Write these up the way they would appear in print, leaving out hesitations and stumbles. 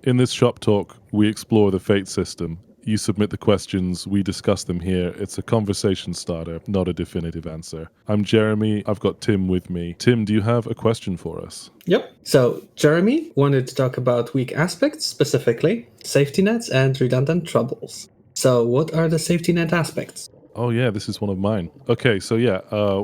In this shop talk, we explore the fate system. You submit the questions, we discuss them here. It's a conversation starter, not a definitive answer. I'm Jeremy, I've got Tim with me. Tim, do you have a question for us? Yep. So Jeremy wanted to talk about weak aspects, specifically safety nets and redundant troubles. So what are the safety net aspects? Oh yeah, this is one of mine. Okay, so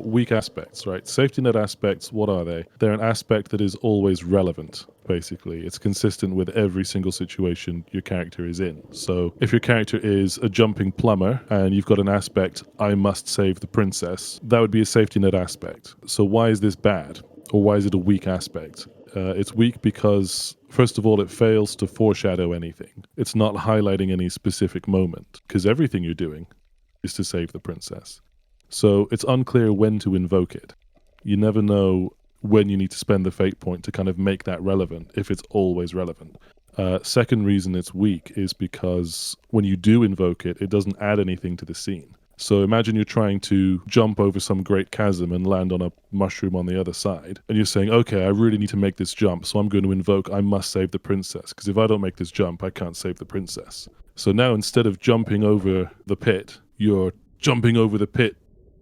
weak aspects, right? Safety net aspects, what are they? They're an aspect that is always relevant, basically. It's consistent with every single situation your character is in. So if your character is a jumping plumber and you've got an aspect, I must save the princess, that would be a safety net aspect. So why is this bad? Or why is it a weak aspect? It's weak because, first of all, it fails to foreshadow anything. It's not highlighting any specific moment, because everything you're doing is to save the princess. So it's unclear when to invoke it. You never know when you need to spend the fate point to kind of make that relevant, if it's always relevant. Second reason it's weak is because when you do invoke it, it doesn't add anything to the scene. So imagine you're trying to jump over some great chasm and land on a mushroom on the other side. And you're saying, okay, I really need to make this jump, so I'm going to invoke I must save the princess, because if I don't make this jump, I can't save the princess. So now instead of jumping over the pit, you're jumping over the pit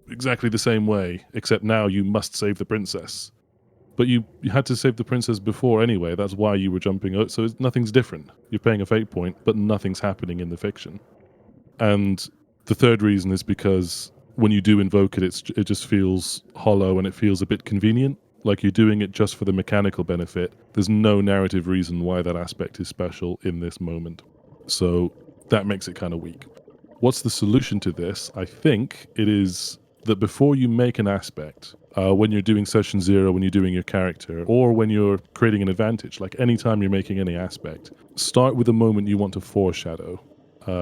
exactly the same way, except now you must save the princess. But you had to save the princess before anyway, that's why you were jumping out, so nothing's different. You're paying a fate point, but nothing's happening in the fiction. And the third reason is because when you do invoke it, it just feels hollow and it feels a bit convenient, like you're doing it just for the mechanical benefit. There's no narrative reason why that aspect is special in this moment. So that makes it kind of weak. What's the solution to this? I think it is that before you make an aspect, when you're doing session 0, when you're doing your character, or when you're creating an advantage, like anytime you're making any aspect, start with a moment you want to foreshadow.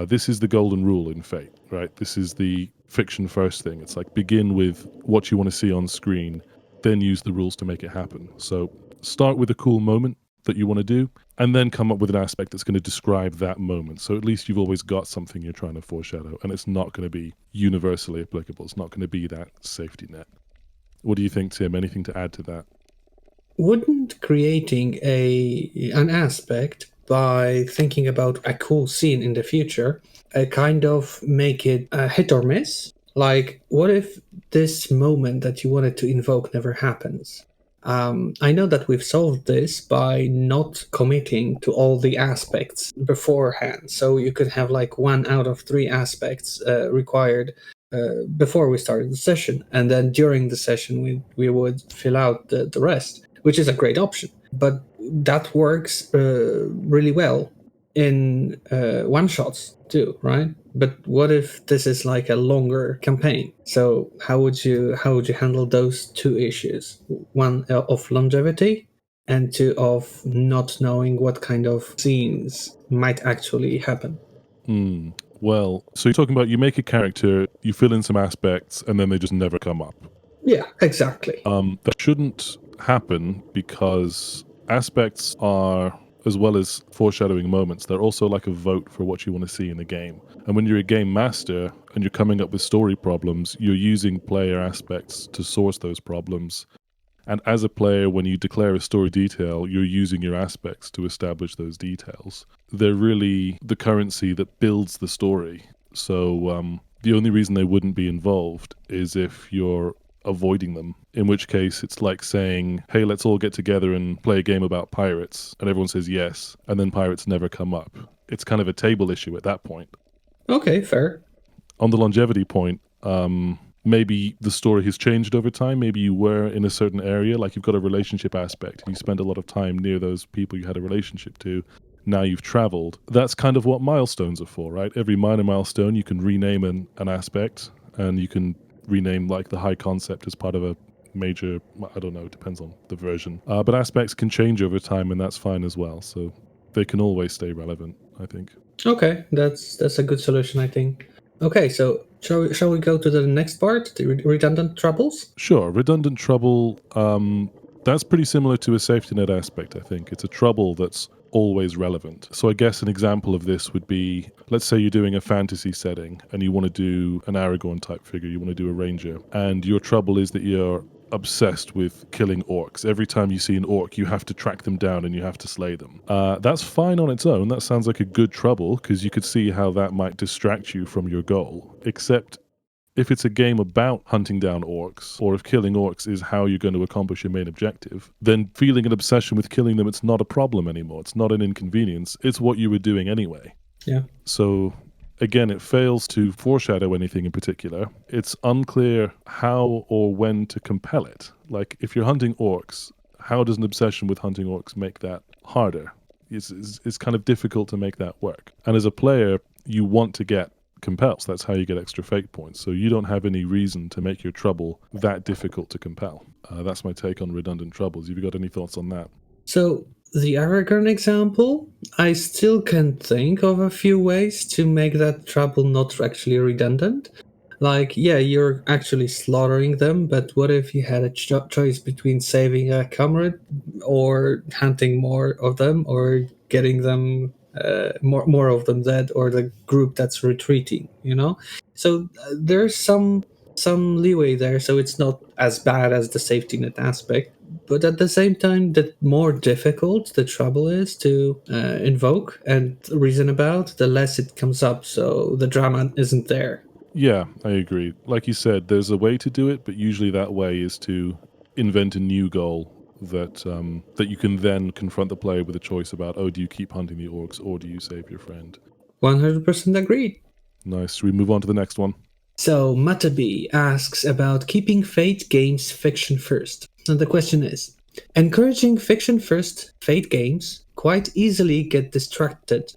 This is the golden rule in Fate, right? This is the fiction first thing. It's like begin with what you want to see on screen, then use the rules to make it happen. So start with a cool moment that you want to do, and then come up with an aspect that's going to describe that moment. So at least you've always got something you're trying to foreshadow, and it's not going to be universally applicable. It's not going to be that safety net. What do you think, Tim? Anything to add to that? Wouldn't creating an aspect by thinking about a cool scene in the future kind of make it a hit or miss? Like, what if this moment that you wanted to invoke never happens? I know that we've solved this by not committing to all the aspects beforehand. So you could have like 1 out of 3 aspects required before we started the session. And then during the session, we would fill out the rest, which is a great option. But that works really well in one-shots too, right? But what if this is like a longer campaign? So how would you handle those 2 issues? One of longevity, and 2 of not knowing what kind of scenes might actually happen. Well, so you're talking about you make a character, you fill in some aspects, and then they just never come up. Yeah, exactly. That shouldn't happen because aspects are, as well as foreshadowing moments, they're also like a vote for what you want to see in the game. And when you're a game master and you're coming up with story problems, you're using player aspects to source those problems. And as a player, when you declare a story detail, you're using your aspects to establish those details. They're really the currency that builds the story. So the only reason they wouldn't be involved is if you're avoiding them, in which case it's like saying, hey, let's all get together and play a game about pirates, and everyone says yes, and then pirates never come up. It's kind of a table issue at that point. Okay, fair. On the longevity point, maybe the story has changed over time. Maybe you were in a certain area, like you've got a relationship aspect, and you spent a lot of time near those people you had a relationship to. Now you've traveled. That's kind of what milestones are for, right? Every minor milestone, you can rename an aspect, and you can rename like the high concept as part of a major, I don't know, it depends on the version. But aspects can change over time, and that's fine as well. So they can always stay relevant, I think. Okay, that's a good solution, I think. Okay, so shall we go to the next part, the redundant troubles? Sure. Redundant trouble, that's pretty similar to a safety net aspect, I think. It's a trouble that's always relevant. So I guess an example of this would be, let's say you're doing a fantasy setting and you want to do an Aragorn type figure, you want to do a ranger, and your trouble is that you're obsessed with killing orcs. Every time you see an orc, you have to track them down and you have to slay them. That's fine on its own. That sounds like a good trouble, because you could see how that might distract you from your goal. Except if it's a game about hunting down orcs, or if killing orcs is how you're going to accomplish your main objective, then feeling an obsession with killing them, it's not a problem anymore. It's not an inconvenience. It's what you were doing anyway. Yeah. So again, it fails to foreshadow anything in particular. It's unclear how or when to compel it. Like, if you're hunting orcs, how does an obsession with hunting orcs make that harder? It's kind of difficult to make that work. And as a player, you want to get compelled. That's how you get extra fate points. So you don't have any reason to make your trouble that difficult to compel. That's my take on redundant troubles. Have you got any thoughts on that? So the Aragorn example, I still can think of a few ways to make that trouble not actually redundant. Like, yeah, you're actually slaughtering them, but what if you had a choice between saving a comrade or hunting more of them, or getting them more of them dead, or the group that's retreating? So there's some leeway there, so it's not as bad as the safety net aspect. But at the same time, the more difficult the trouble is to invoke and reason about, the less it comes up, so the drama isn't there. Yeah, I agree. Like you said, there's a way to do it, but usually that way is to invent a new goal that that you can then confront the player with a choice about, oh, do you keep hunting the orcs or do you save your friend? 100% agreed. Nice. Should we move on to the next one? So Matabi asks about keeping Fate games fiction first. And the question is, encouraging fiction first Fate games quite easily get distracted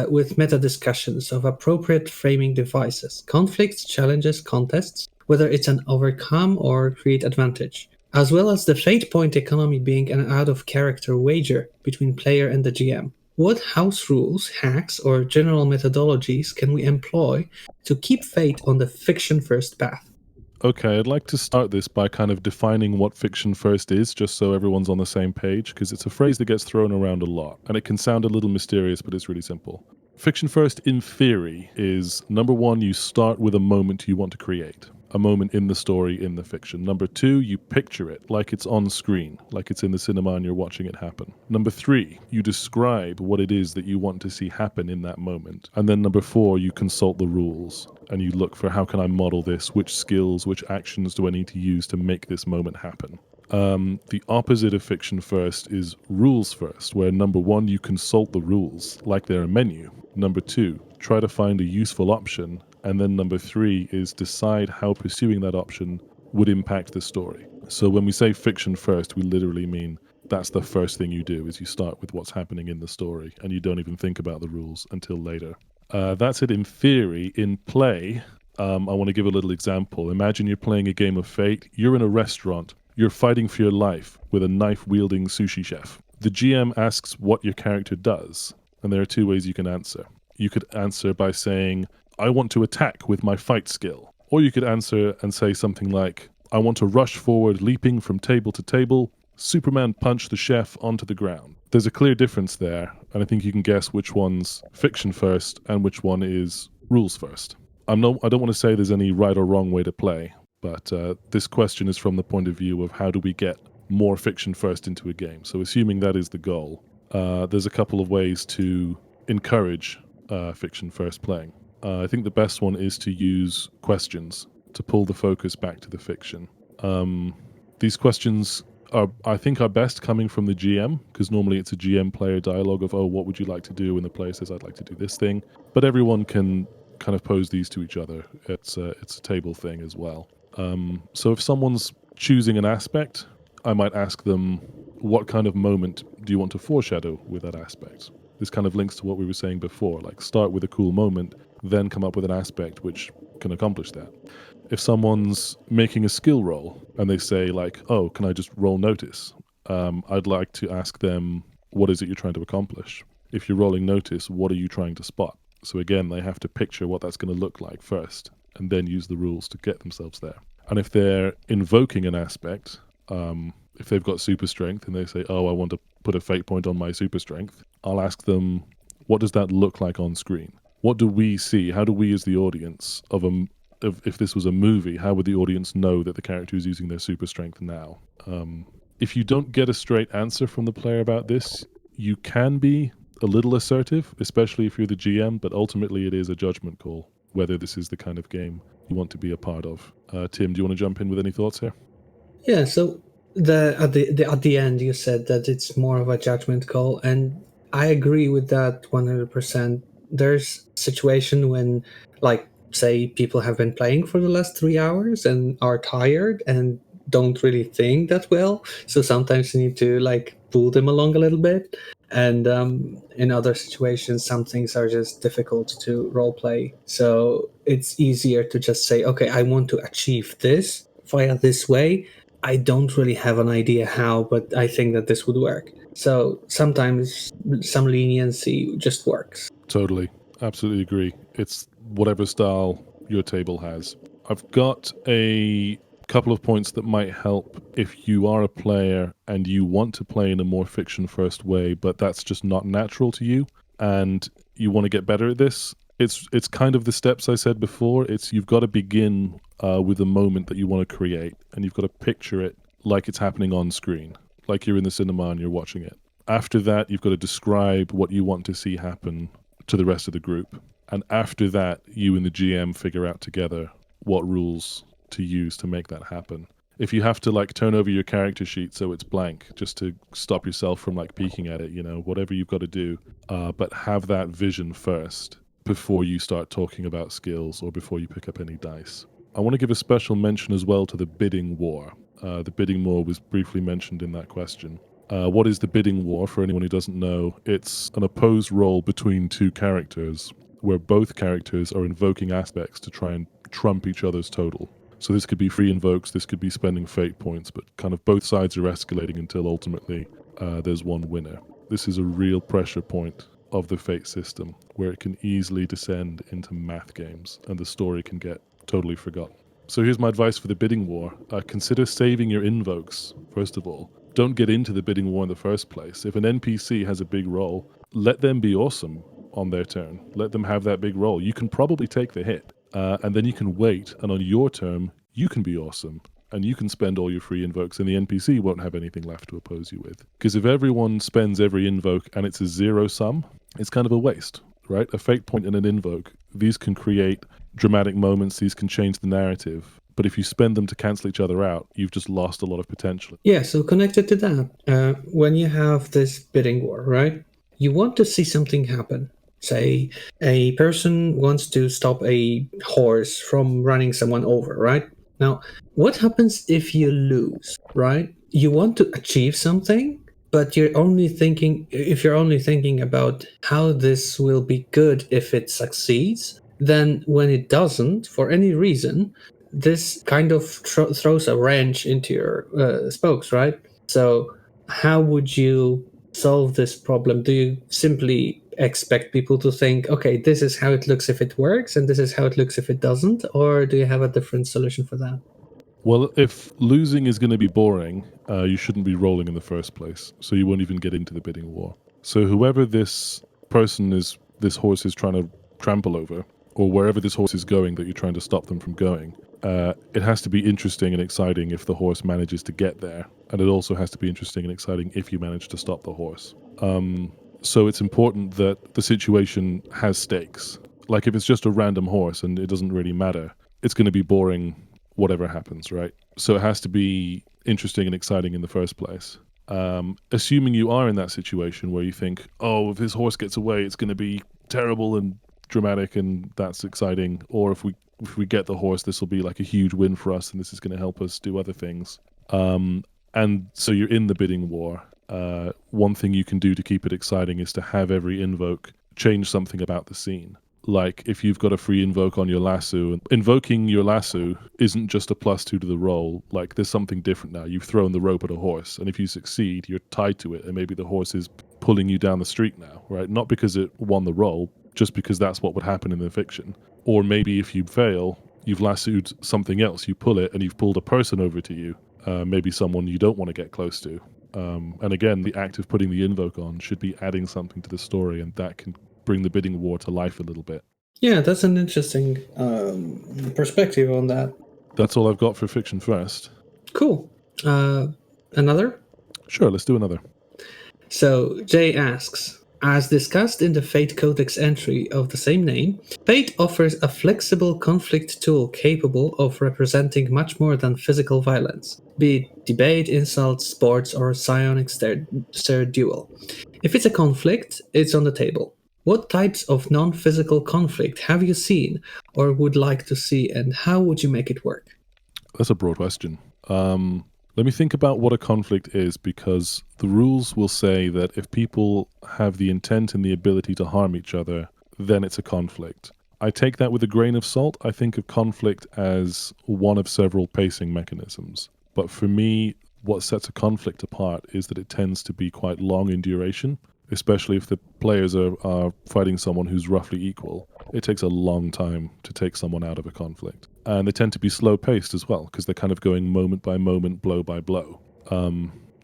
with meta discussions of appropriate framing devices, conflicts, challenges, contests, whether it's an overcome or create advantage, as well as the fate point economy being an out-of-character wager between player and the GM. What house rules, hacks, or general methodologies can we employ to keep fate on the fiction-first path? Okay, I'd like to start this by kind of defining what fiction first is, just so everyone's on the same page, because it's a phrase that gets thrown around a lot, and it can sound a little mysterious, but it's really simple. Fiction first, in theory, is number one, you start with a moment you want to create. A moment in the story, in the fiction. Number two, you picture it like it's on screen, like it's in the cinema and you're watching it happen. Number three, you describe what it is that you want to see happen in that moment. And then number four, you consult the rules and you look for, how can I model this? Which skills, which actions do I need to use to make this moment happen? The opposite of fiction first is rules first, where number one, you consult the rules like they're a menu. Number two, try to find a useful option. And then number three is decide how pursuing that option would impact the story. So when we say fiction first, we literally mean that's the first thing you do, is you start with what's happening in the story and you don't even think about the rules until later. That's it in theory. In play, I want to give a little example. Imagine you're playing a game of Fate. You're in a restaurant. You're fighting for your life with a knife-wielding sushi chef. The GM asks what your character does, and there are two ways you can answer. You could answer by saying, I want to attack with my fight skill. Or you could answer and say something like, I want to rush forward, leaping from table to table, Superman punch the chef onto the ground. There's a clear difference there, and I think you can guess which one's fiction first and which one is rules first. I don't want to say there's any right or wrong way to play, but this question is from the point of view of how do we get more fiction first into a game. So assuming that is the goal, there's a couple of ways to encourage fiction first playing. I think the best one is to use questions to pull the focus back to the fiction. These questions I think are best coming from the GM, because normally it's a GM player dialogue of, oh, what would you like to do? And the player says, I'd like to do this thing. But everyone can kind of pose these to each other. It's a table thing as well. So if someone's choosing an aspect, I might ask them, what kind of moment do you want to foreshadow with that aspect? This kind of links to what we were saying before, like start with a cool moment, then come up with an aspect which can accomplish that. If someone's making a skill roll and they say like, oh, can I just roll notice? I'd like to ask them, what is it you're trying to accomplish? If you're rolling notice, what are you trying to spot? So again, they have to picture what that's going to look like first and then use the rules to get themselves there. And if they're invoking an aspect, if they've got super strength and they say, oh, I want to put a fate point on my super strength, I'll ask them, what does that look like on screen? What do we see? How do we as the audience of if this was a movie, how would the audience know that the character is using their super strength now? If you don't get a straight answer from the player about this, you can be a little assertive, especially if you're the GM, but ultimately it is a judgment call whether this is the kind of game you want to be a part of. Tim, do you want to jump in with any thoughts here? Yeah, so at the end you said that it's more of a judgment call, and I agree with that 100%. There's situation when, like, say people have been playing for the last 3 hours and are tired and don't really think that well, so sometimes you need to like pull them along a little bit. And in other situations, some things are just difficult to role play, so it's easier to just say, okay, I want to achieve this via this way. I don't really have an idea how, but I think that this would work. So sometimes some leniency just works. Totally. Absolutely agree. It's whatever style your table has. I've got a couple of points that might help if you are a player and you want to play in a more fiction first way, but that's just not natural to you and you want to get better at this. It's kind of the steps I said before. It's you've got to begin with a moment that you want to create, and you've got to picture it like it's happening on screen, like you're in the cinema and you're watching it. After that, you've got to describe what you want to see happen to the rest of the group. And after that, you and the GM figure out together what rules to use to make that happen. If you have to like turn over your character sheet so it's blank just to stop yourself from like peeking at it, whatever you've got to do, but have that vision first before you start talking about skills or before you pick up any dice. I want to give a special mention as well to the bidding war. The bidding war was briefly mentioned in that question. What is the bidding war, for anyone who doesn't know? It's an opposed roll between two characters where both characters are invoking aspects to try and trump each other's total. So this could be free invokes, this could be spending fate points, but kind of both sides are escalating until ultimately there's one winner. This is a real pressure point of the fate system where it can easily descend into math games and the story can get totally forgotten. So here's my advice for the bidding war. Consider saving your invokes, first of all. Don't get into the bidding war in the first place. If an NPC has a big role, let them be awesome on their turn. Let them have that big role. You can probably take the hit. And then you can wait, and on your turn, you can be awesome. And you can spend all your free invokes, and the NPC won't have anything left to oppose you with. Because if everyone spends every invoke and it's a zero sum, it's kind of a waste, right? A fate point and an invoke, these can create dramatic moments, these can change the narrative. But if you spend them to cancel each other out, you've just lost a lot of potential. Yeah, so connected to that, when you have this bidding war, right, you want to see something happen. Say a person wants to stop a horse from running someone over, right? Now, what happens if you lose, right? You want to achieve something, but you're only thinking, if you're only thinking about how this will be good if it succeeds, then when it doesn't, for any reason, this kind of throws a wrench into your spokes, right? So, how would you solve this problem? Do you simply expect people to think, okay, this is how it looks if it works, and this is how it looks if it doesn't? Or do you have a different solution for that? Well, if losing is going to be boring, you shouldn't be rolling in the first place. So you won't even get into the bidding war. So whoever this horse is trying to trample over, or wherever this horse is going that you're trying to stop them from going, it has to be interesting and exciting if the horse manages to get there. And it also has to be interesting and exciting if you manage to stop the horse. So it's important that the situation has stakes. Like if it's just a random horse and it doesn't really matter, it's going to be boring whatever happens, right? So it has to be interesting and exciting in the first place. Assuming you are in that situation where you think, oh, if this horse gets away, it's going to be terrible and dramatic and that's exciting. Or if we get the horse, this will be like a huge win for us and this is going to help us do other things. And so you're in the bidding war. One thing you can do to keep it exciting is to have every invoke change something about the scene. Like if you've got a free invoke on your lasso, and invoking your lasso isn't just a +2 to the roll. Like there's something different now. You've thrown the rope at a horse, and if you succeed, you're tied to it, and maybe the horse is pulling you down the street now, right? Not because it won the roll, just because that's what would happen in the fiction. Or maybe if you fail, you've lassoed something else. You pull it, and you've pulled a person over to you. Maybe someone you don't want to get close to. And again, the act of putting the invoke on should be adding something to the story, and that can bring the bidding war to life a little bit. Yeah, that's an interesting perspective on that. That's all I've got for fiction first. Cool. Another? Sure, let's do another. So, Jay asks, as discussed in the Fate Codex entry of the same name, Fate offers a flexible conflict tool capable of representing much more than physical violence, be it debate, insults, sports, or psionic stir duel. If it's a conflict, it's on the table. What types of non physical conflict have you seen or would like to see, and how would you make it work? That's a broad question. Let me think about what a conflict is, because the rules will say that if people have the intent and the ability to harm each other, then it's a conflict. I take that with a grain of salt. I think of conflict as one of several pacing mechanisms. But for me, what sets a conflict apart is that it tends to be quite long in duration, especially if the players are fighting someone who's roughly equal. It takes a long time to take someone out of a conflict. And they tend to be slow paced as well, because they're kind of going moment by moment, blow by blow.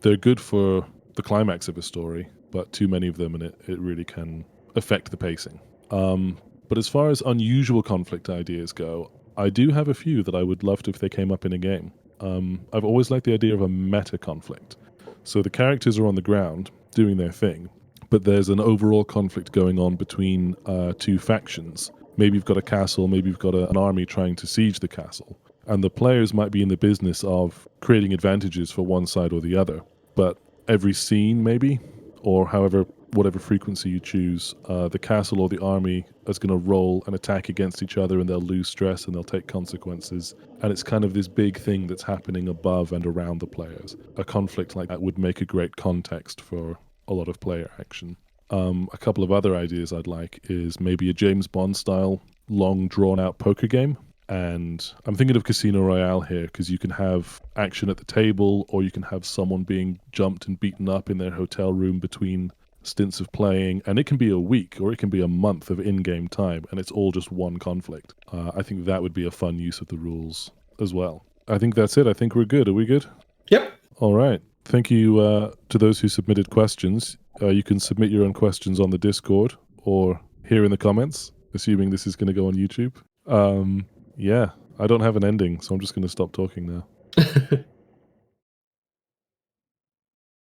They're good for the climax of a story, but too many of them and it really can affect the pacing. But as far as unusual conflict ideas go, I do have a few that I would love to if they came up in a game. I've always liked the idea of a meta conflict. So the characters are on the ground doing their thing, but there's an overall conflict going on between two factions. Maybe you've got a castle, maybe you've got an army trying to siege the castle. And the players might be in the business of creating advantages for one side or the other. But every scene, maybe, or whatever frequency you choose, the castle or the army is going to roll and attack against each other, and they'll lose stress and they'll take consequences. And it's kind of this big thing that's happening above and around the players. A conflict like that would make a great context for a lot of player action. A couple of other ideas I'd like is maybe a James Bond style long drawn out poker game. And I'm thinking of Casino Royale here, because you can have action at the table, or you can have someone being jumped and beaten up in their hotel room between stints of playing, and it can be a week or it can be a month of in-game time, and it's all just one conflict. I think that would be a fun use of the rules as well. I think that's it. I think we're good. Are we good? Yep. All right. Thank you to those who submitted questions. You can submit your own questions on the Discord or here in the comments, assuming this is going to go on YouTube. Yeah, I don't have an ending, so I'm just going to stop talking now.